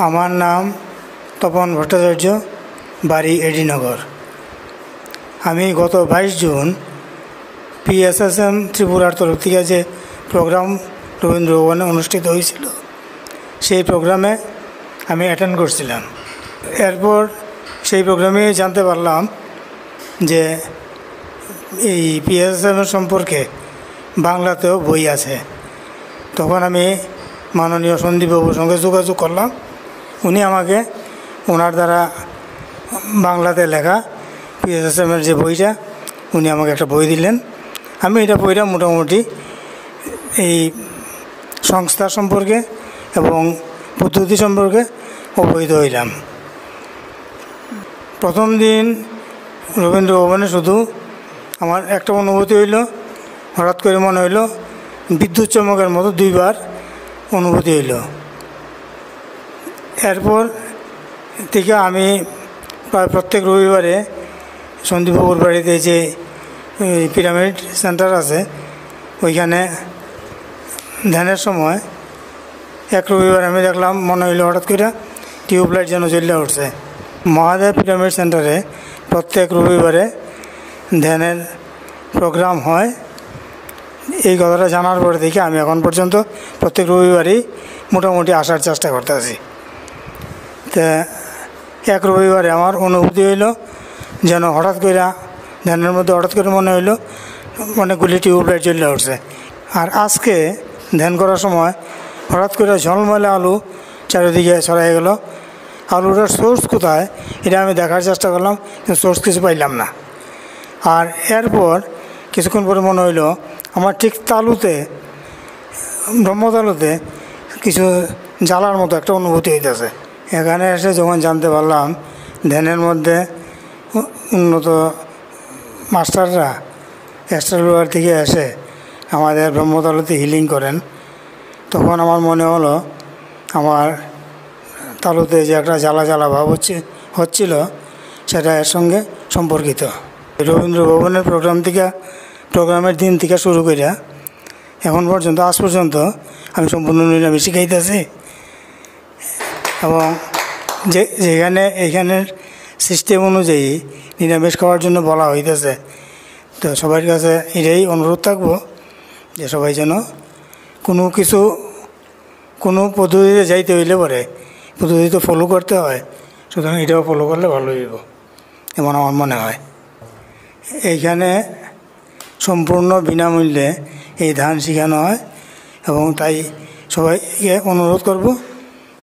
আমার নাম তপন ভট্টাচার্য, বাড়ি এডিনগর। আমি গত 22 জুন PSSM ত্রিপুরার তরফ থেকে যে প্রোগ্রাম রবীন্দ্র ভবনে অনুষ্ঠিত হয়েছিল, সেই প্রোগ্রামে আমি অ্যাটেন্ড করছিলাম। এরপর সেই প্রোগ্রামে জানতে পারলাম যে এই PSSM সম্পর্কে বাংলাতেও বই আছে। তখন আমি মাননীয় সন্দীপবাবুর সঙ্গে যোগাযোগ করলাম। উনি আমাকে ওনার দ্বারা বাংলাতে লেখা PSSM-এর যে বইটা, উনি আমাকে একটা বই দিলেন। আমি এটা বইটা মোটামুটি এই সংস্থা সম্পর্কে এবং পদ্ধতি সম্পর্কে অবহিত হইলাম। প্রথম দিন রবীন্দ্র ভবনে শুধু আমার একটা অনুভূতি হইল, হঠাৎ করে মনে হইল বিদ্যুৎ চমকের মতো দুইবার অনুভূতি হইল। এরপর থেকে আমি প্রায় প্রত্যেক রবিবারে সন্দীপবাবুর বাড়িতে যে পিরামিড সেন্টার আছে, ওইখানে ধ্যানের সময় এক রবিবার আমি দেখলাম, মনে হইল হঠাৎ করে টিউবলাইট যেন জ্বলে উঠছে। মহাদেব পিরামিড সেন্টারে প্রত্যেক রবিবারে ধ্যানের প্রোগ্রাম হয়। এই কথাটা জানার পর থেকে আমি এখন পর্যন্ত প্রত্যেক রবিবারই মোটামুটি আসার চেষ্টা করতে আছি। তা এক রবিবারে আমার অনুভূতি হইল যেন হঠাৎ করে ধ্যানের মধ্যে হঠাৎ করে মনে হইল অনেকগুলি টিউবলাইট জ্বলে উঠছে। আর আজকে ধ্যান করার সময় হঠাৎ করে ঝলমলে আলো চারিদিকে ছড়াই গেল। আলোটার সোর্স কোথায় এটা আমি দেখার চেষ্টা করলাম, কিন্তু সোর্স কিছু পাইলাম না। আর এরপর কিছুক্ষণ পরে মনে হইল আমার ঠিক তালুতে, ব্রহ্মতালুতে কিছু জ্বালার মতো একটা অনুভূতি হইতেছে। এখানে এসে যখন জানতে পারলাম ধ্যানের মধ্যে উন্নত মাস্টাররা এস্ট্রালুয়ার থেকে এসে আমাদের ব্রহ্মতালুতে হিলিং করেন, তখন আমার মনে হলো আমার তালুতে যে একটা জ্বালা জ্বালা ভাব হচ্ছিল সেটা এর সঙ্গে সম্পর্কিত। রবীন্দ্র ভবনের প্রোগ্রামের দিন থেকে শুরু করে এখন পর্যন্ত, আজ পর্যন্ত আমি সম্পূর্ণ নিরামিষ খাইতেছি। এবং এইখানের সিস্টেম অনুযায়ী নিরামিষ খাওয়ার জন্য বলা হইতেছে। তো সবার কাছে এটাই অনুরোধ থাকবো যে সবাই যেন কোনো পদ্ধতিতে যাইতে হইলে পরে পদ্ধতি তো ফলো করতে হয়, সুতরাং এটাও ফলো করলে ভালো হইব এমন আমার মনে হয়। এইখানে সম্পূর্ণ বিনামূল্যে এই ধ্যান শেখানো হয় এবং তাই সবাইকে অনুরোধ করব